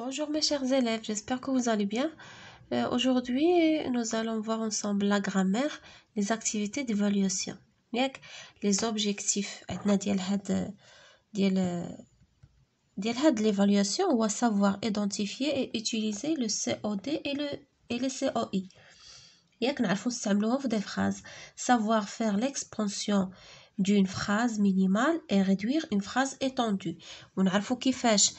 Bonjour mes chers élèves, j'espère que vous allez bien. Aujourd'hui, nous allons voir ensemble la grammaire, les activités d'évaluation. Les objectifs ديال l'évaluation ou à savoir identifier et utiliser le COD et le COI. نعرفوا نستعملوهم في des phrases. Savoir faire l'expansion d'une phrase minimale et réduire une phrase étendue. ونعرفوا كيفاش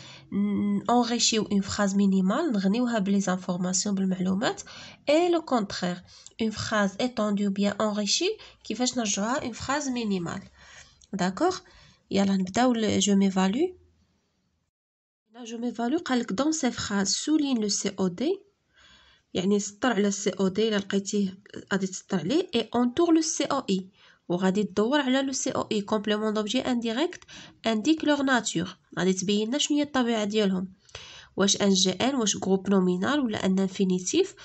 enrichir une phrase minimale نغنيوها بلي informations بالمعلومات et le contraire une phrase étendue bien enrichie كيفاش نرجعوها une phrase minimale. D'accord? يلا نبداو je m'évalue. Je m'évalue قالك dans ces phrases souligne le COD يعني سطر على COD إلا لقيتيه غادي تسطر عليه et entoure le COI وغادي تدور على le COI complément d'objet indirect indique leur nature غادي تبين لنا شنو هي الطبيعة ديالهم واش ان جي ان واش جروب نومينال ولا ان انفينيتيف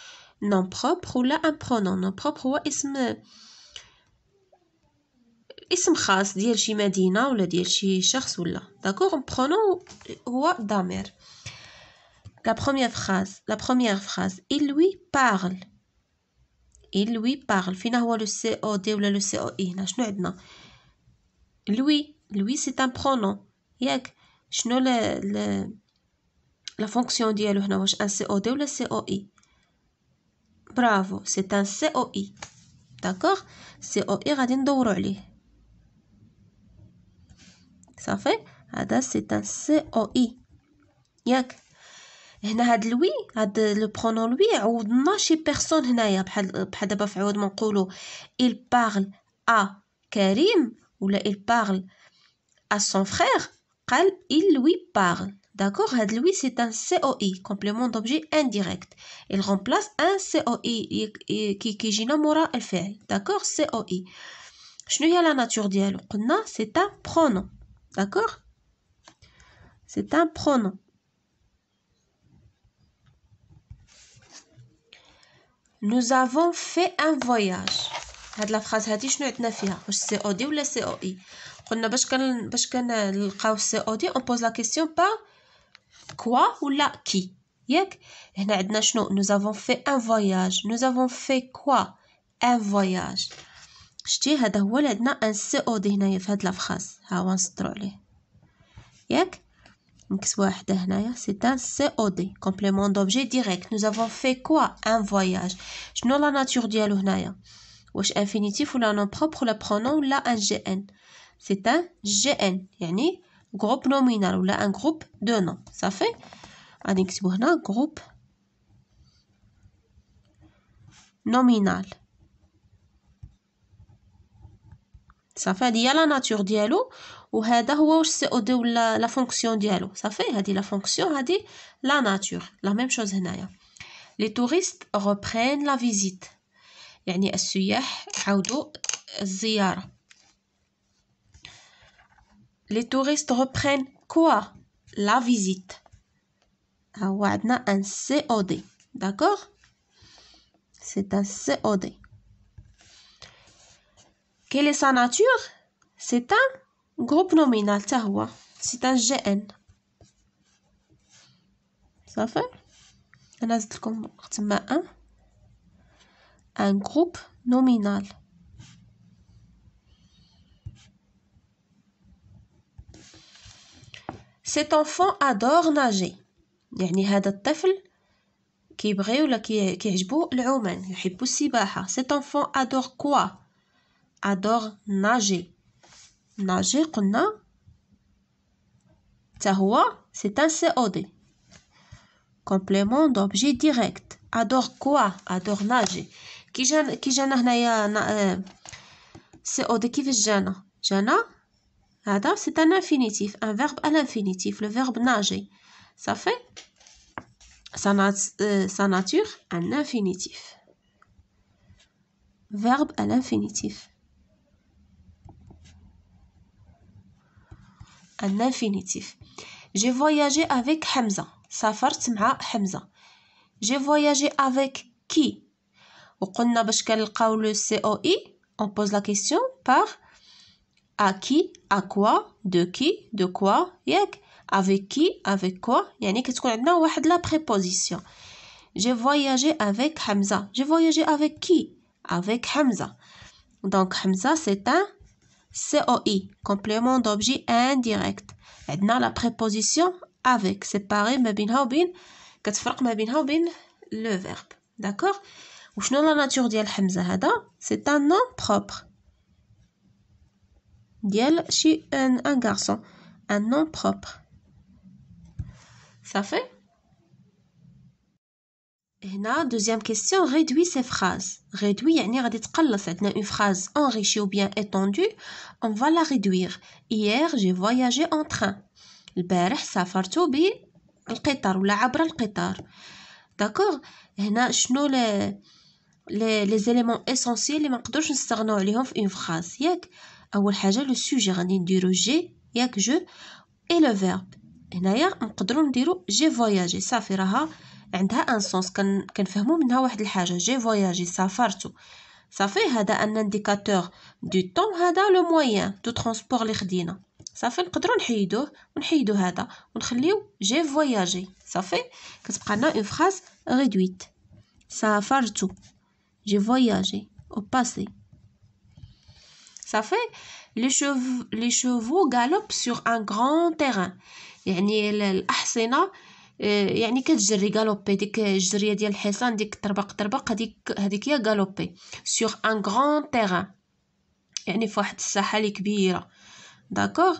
نون بروبر ولا ان برونون. نون بروبر هو اسم خاص ديال شي مدينة ولا ديال شي شخص ولا داكوغ. برونون هو ضمير. La première phrase, il lui parle. Il lui parle. فينا هو le COD ولا le COI هنا شنو عندنا؟ Lui c'est un pronom. ياك شنو la fonction ديالو هنا واش un COD ولا COI؟ Bravo, c'est un COI. D'accord? COI غادي ندورو عليه. صافي؟ هذا c'est un COI. ياك هنا هاد لوي هاد لو برونون لوي عوضنا شي بيرسون هنايا بحال دابا في عوض ما نقولوا il parle à كريم ولا il parle à son frère قال il lui parle. D'accord? هاد لوي c'est un COI complément d'objet indirect. Il remplace un COI كيجينا مورا الفعل. D'accord? COI. شنو هي لا ناتور ديالو؟ قلنا c'est un pronom. D'accord? C'est un pronom. Nous avons fait un voyage. هاد لا فراز هادي شنو عندنا فيها؟ واش سي او دي ولا سي او اي؟ قلنا باش كنلقاو سي او دي اون بوز لا كيسيون با كوا ولا كي. ياك هنا عندنا شنو؟ nous avons fait un voyage. nous avons fait quoi? un voyage. شتي هذا هو اللي عندنا ان سي او دي هنايا في هاد لا فراز. ها هو نسطرو عليه. ياك نكتبوا وحده هنايا c'est un COD complément d'objet direct. nous avons fait quoi? un voyage. شنو لا ناتور ديالو هنايا؟ واش infinitif ولا non propre ولا pronom ولا un GN؟ c'est un GN يعني groupe nominal ولا un groupe de noms. صافي غادي نكتبوا هنا groupe nominal. صافي هادي هي لا ناتور ديالو وهذا هو واش سي او دي ولا لا فونكسيون ديالو. صافي هادي لا فونكسيون هادي لا ناتور. لا ميم شوز هنايا. لي توريست reprennent لا فيزيت يعني السياح عاودوا الزيارة. لي توريست reprennent quoi? لا فيزيت. ها هو عندنا ان سي او دي. داكوغ c'est un COD. Quelle est sa nature? C'est un groupe nominal تا هو. c'est un GN. صافي انا زدت لكم تما un groupe nominal. cet enfant adore nager يعني هذا الطفل كيبغي ولا كيعجبو العومان يحب السباحة. cet enfant adore quoi? adore nager. nager قلنا تا هو c'est un COD complément d'objet direct. adore quoi? adore nager. كي جانا هنايا COD كيفاش جانا هذا c'est un infinitif un verbe à l'infinitif le verbe nager. صافي sa nature un infinitif verbe à l'infinitif un infinitif. j'ai voyagé avec Hamza. سافرت مع حمزة. j'ai voyagé avec qui? وقلنا باش كنلقاو لو COI on pose la question par à qui, à quoi, de qui, de quoi. ياك avec qui, avec quoi يعني كتكون عندنا واحد la préposition. J'ai voyagé avec Hamza. J'ai voyagé avec qui? Avec Hamza. Donc Hamza c'est un COI, complément d'objet indirect. عندنا la préposition avec, séparée ما بينها وبين كتفرق ما بينها وبين le verbe. D'accord? وشنو la nature ديال حمزة هذا؟ C'est un nom propre. ديال شي un garçon. Un nom propre. Ça fait? هنا deuxième question, réduis ces phrases. réduit يعني غادي تقلص عندنا une phrase enrichie ou bien étendue, on va la réduire. Hier, j'ai voyagé en train. البارح سافرت بالقطار ولا عبر القطار. داكوغ هنا شنو les éléments essentiels اللي ما نقدروش نستغنوا عليهم في une phrase ياك. اول حاجه لو سوجي غادي نديرو جي ياك جو et le verbe. هنايا نقدروا نديرو جي فواياجي صافي راها عندها ان سونس كنفهموا منها واحد الحاجه. جي فواياجي سافرت صافي هذا ان انديكاتور دو طون. هذا لو موين دو ترونسبور اللي خدينا صافي نقدروا نحيدو هذا ونخليو جي فواياجي صافي كتبقى لنا اون فراز ريدويت. سافرت جي فواياجي au passé. صافي les chevaux galopent sur un grand terrain. يعني الأحصنة يعني كتجري غالوبي ديك الجريه ديال الحصان ديك طربق هذيك هي غالوبي sur un grand terrain يعني في واحد الساحه اللي كبيره. داكوغ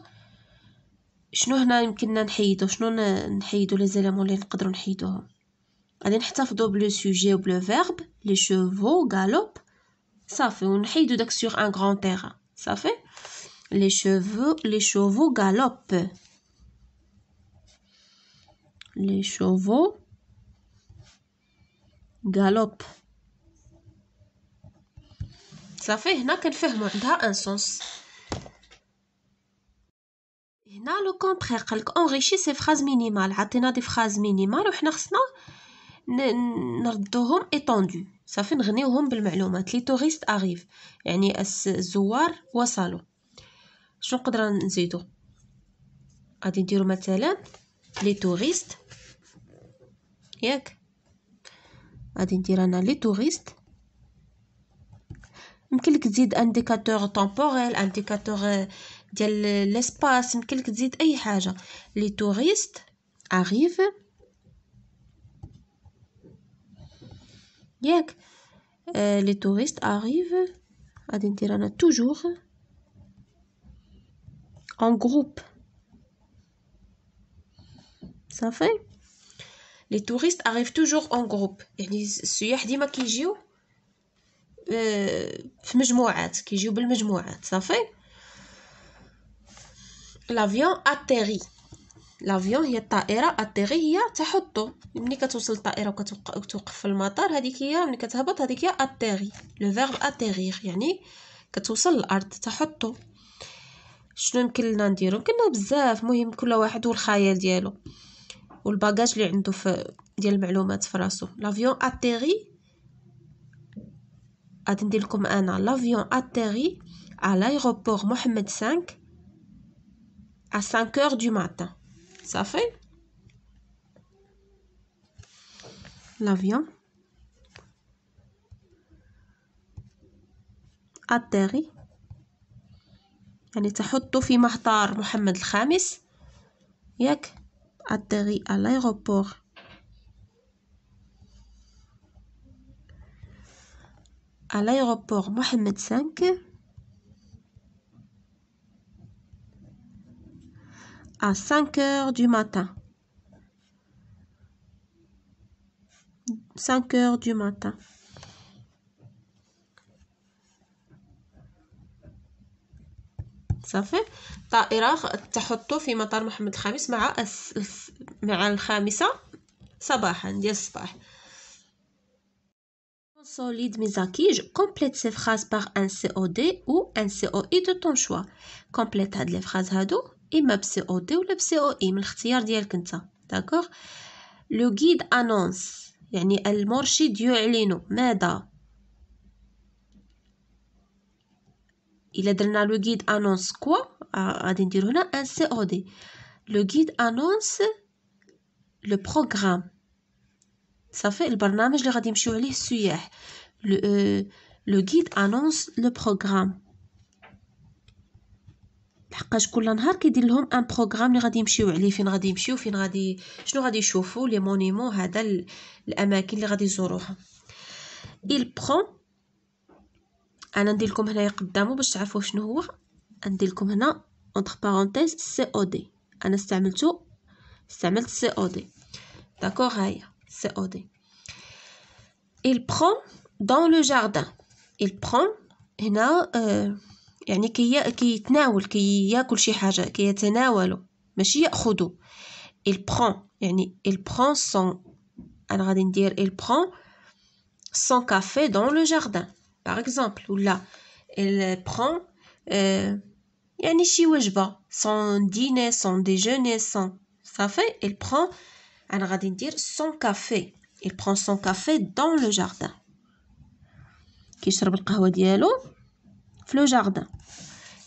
شنو هنا يمكننا نحيدو شنو نحيدو لي زيليمون اللي نقدروا نحيدوهم. غادي نحتفظوا بلو سوجي وبلو فيرب لي شوفو غالوب صافي ونحيدو داك sur un grand terrain صافي. les chevaux galopent. Les chevaux galopent. صافي هنا كنفهموا عندها ان سونس. هنا لو كونترير قالك enrichis ces phrases minimales. عطينا دي فراز مينيمال وحنا خصنا نردوهم étendus صافي نغنيوهم بالمعلومات. لي توريست اريف يعني الزوار وصلوا. شنو نقدر نزيدو؟ غادي نديرو مثلا لي توريست ياك غادي ندير انا لي توريست. يمكن لك تزيد انديكاتور طومبوريل انديكاتور ديال ليسباس يمكن لك تزيد اي حاجه. لي توريست اريف ياك لي توريست اريف غادي ندير انا توجور en groupe صافي. les touristes arrivent toujours en groupe يعني السياح ديما كيجيو في مجموعات كيجيو بالمجموعات صافي. l'avion atterrit. l'avion هي الطائره atterrit هي تحطو ملي كتوصل الطائره وكتوقف في المطار هذيك هي ملي كتهبط هذيك هي atterrit. le verbe atterrir يعني كتوصل للارض تحطو. شنو يمكن لنا نديرو؟ يمكننا بزاف مهم كل واحد والخيال ديالو والباجاج اللي عنده في ديال المعلومات في راسو. لافيون اتيري غادي ندير لكم انا لافيون اتيري على l'aéroport محمد 5 à 5h du matin صافي. لافيون اتيري يعني تحطو في مطار محمد الخامس ياك. atterri à l'aéroport Mohamed V à 5h du matin. 5h du matin. صافي. طائرة تحطو في مطار محمد الخامس مع الخامسة صباحا ديال الصباح. Consolide mes acquis. Je complète ces phrases par un COD ou un COI de ton choix. Complète هاد les phrases هادو إما ب COD ولا ب COI من الاختيار ديالك نتا. d'accord. Le guide annonce يعني المرشد يعلن ماذا. إلا درنا لو guide annonce quoi غادي نديرو هنا ان COD. le guide annonce le programme. صافي البرنامج اللي غادي يمشيو عليه السياح. le guide annonce le programme. لحقاش كل نهار كيدير لهم ان بروغرام اللي غادي يمشيو عليه، فين غادي يمشيو، فين غادي شنو غادي يشوفوا، لي مونيمون، هذا الاماكن اللي غادي يزوروها. il prend، انا ندير لكم هنايا قدامه باش تعرفوا شنو هو. ندير لكم هنا entre parenthèses COD. انا استعملت COD. داكوغ، هاهي COD. il prend dans le jardin. il prend هنا يعني كيتناول، كياكل شي حاجه، كيتناولوا ماشي ياخذوا. il prend يعني il prend son، انا غادي ندير il prend son café dans le jardin par exemple. ولا il prend يعني شي وجبه، son dîner son déjeuner son. صافي il prend، انا غادي ندير son café. il prend son café dans le jardin، كيشرب القهوه ديالو في لو جاردن.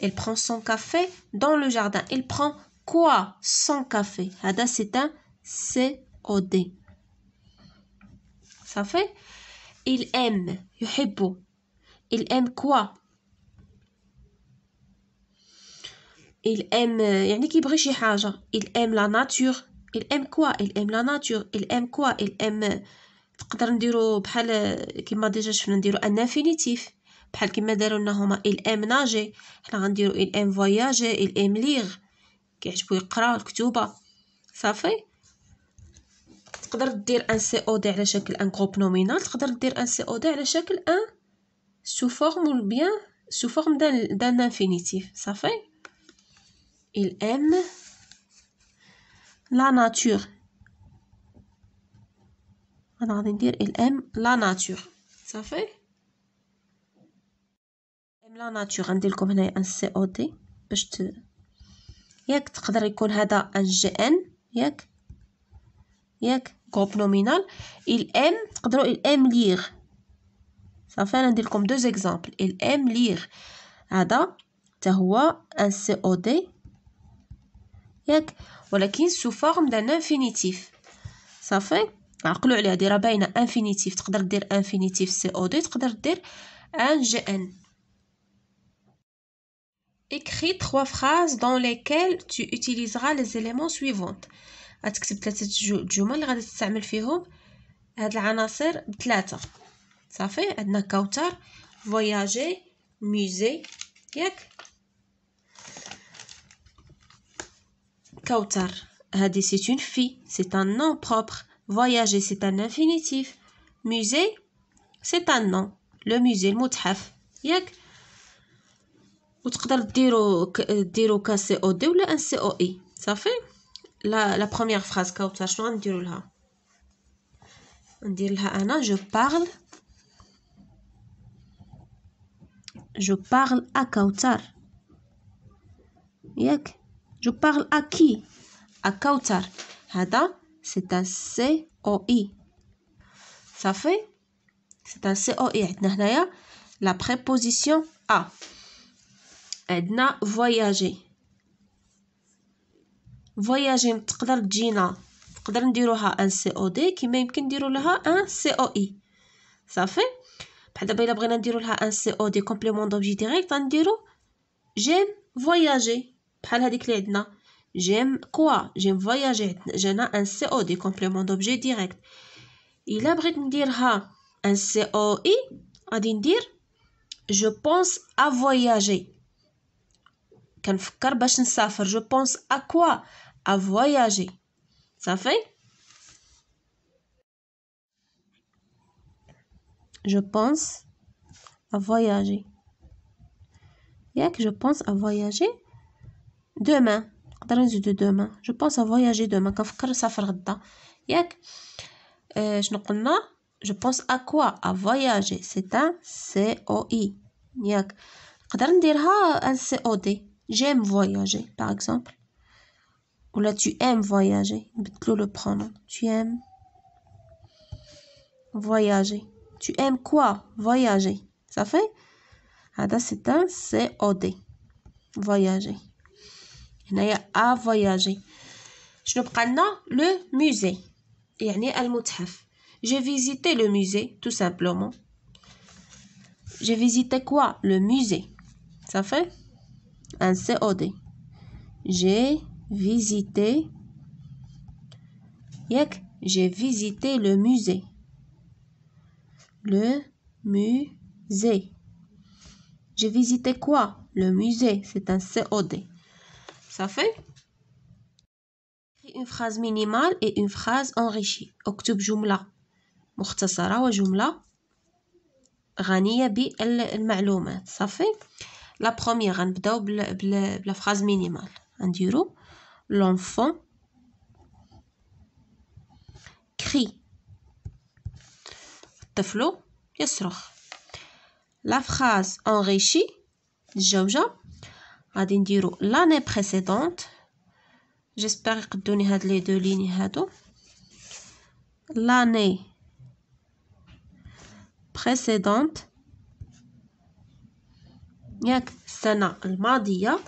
il prend son café dans le jardin. il prend quoi son café. هذا c'est un COD. صافي. il aime يحب. il aime quoi. il aime يعني كيبغي شي حاجه. il aime la nature. il aime quoi. il aime la nature. il aime quoi. il aime، تقدر نديرو بحال كيما ديجا شفنا نديرو ان انفينيتيف بحال كيما داروا لنا هما il aime nager. حنا غنديرو il aime voyager. il aime lire، كيعجبو يقرا الكتوبه. صافي. تقدر دير ان COD على شكل ان groupe nominal، تقدر دير ان COD على شكل ان sous forme ou bien sous forme d'un infinitif. صافي. il aime la nature. انا غادي ندير il aime la nature. صافي. aime la nature. غندير لكم هنايا ان COD باش ياك تقدر يكون هذا ان GN ياك groupe nominal. il aime، تقدروا il aime lire. صافي. انا ندير لكم deux exemples. il aime lire هذا حتى هو ان COD ياك، ولكن sous forme d'un infinitif. صافي. عقلوا عليها، ديرها باينه infinitif. تقدر دير infinitif COD، تقدر دير un GN. écris 3 phrases dans lesquelles tu utiliseras les éléments suivants. غتكتب 3 جمل اللي غادي تستعمل فيهم هاد العناصر ب3. صافي. عندنا كوثر، voyager، musée ياك. كوثر هادي c'est une fille، c'est un nom propre. voyager c'est un infinitif. musée c'est un nom، le musée المتحف ياك. وتقدر ديرو ك COD ولا ان COI. صافي. la première phrase كوثر شنو غنديرو لها؟ ندير لها انا je parle à كوثر ياك. je parle à qui. à كوثر. هذا c'est un COI. صافي. c'est un COI. عندنا هنايا la préposition à. عندنا voyager. voyager تقدر تجينا، تقدر نديروها ان COD كيما يمكن نديرو لها ان COI. صافي. بحال دابا الا بغينا نديرو لها ان COD complément d'objet direct غنديرو j'aime voyager بحال هذيك اللي عندنا j'aime quoi. j'aime voyager. جانا ان COD complément d'objet direct. الا بغيت نديرها ان COI غادي ندير je pense à voyager. كنفكر باش نسافر. je pense à quoi. à voyager. صافي. je pense à voyager ياك. je pense à voyager demain. نقدر نزيدو demain. je pense à voyager demain. كنفكر نسافر غدا ياك. شنو قلنا؟ je pense à quoi. à voyager c'est un COI ياك. نقدر نديرها un COD j'aime voyager par exemple. ولا tu aimes voyager، نبدلو le pronom. tu aimes voyager. tu aimes quoi. voyager. صافي. هذا c'est un COD voyager. هنايا à voyager. شنو بقى لنا لو musée يعني المتحف. j'ai visité le musée tout simplement. j'ai visité quoi? Le musée. ça fait un COD. j'ai visité ياك j'ai visité le musée. Le musée. J'ai visité quoi? Le musée. C'est un COD. Ça fait une phrase minimale et une phrase enrichie. اكتب جملة مختصرة وجملة غنية بالمعلومات. صافي. La première غنبداو بلا phrase minimale. نديرو l'enfant crie. الطفل يصرخ. La phrase enrichie الجوجة غادي نديرو l'année précédente. j'espère يقدوني هاد لي دو ليني هادو. l'année précédente ياك السنة الماضية.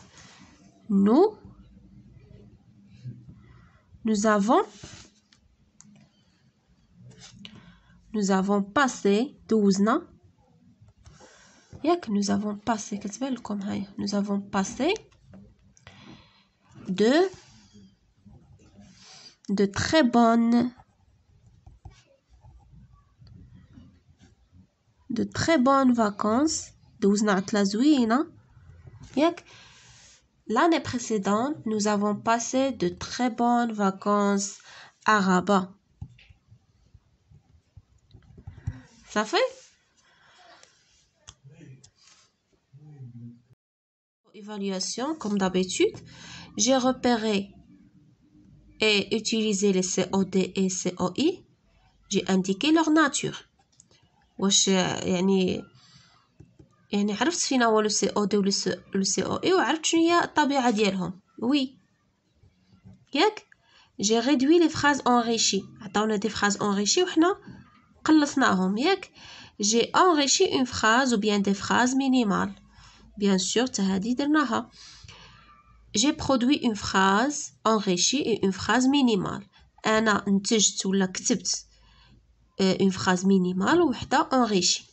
nous avons passé دوزنا ياك nous avons passé كتبان لكم هاي nous avons passé de très bonnes vacances. دوزنا عطلة زوينة ياك. l'année précédente nous avons passé de très bonnes vacances à Rabat. ça fait évaluation comme d'habitude. j'ai repéré et utilisé les COD et COI. j'ai indiqué leur nature. واش يعني عرفت فينا هو لو سي او دي ولو سي او اي وعرفت شنو هي الطبيعه ديالهم. وي ياك جي ريدوي لي فراز انريشي. عطاونا دي فراز انريشي وحنا قلصناهم ياك. جي انريشي اون فراز ou bien des phrases minimales. bien sûr تا هادي درناها. j'ai produit une phrase enrichie et une phrase minimale. انا نتجت ولا كتبت une phrase minimale وحده enrichie.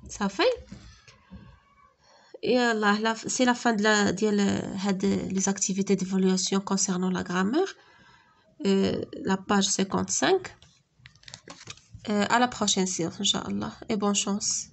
صافي. يلا c'est la fin ديال هاد les activités d'évaluation concernant la grammaire. La page 55. À la prochaine séance, Inch'Allah, et bonne chance.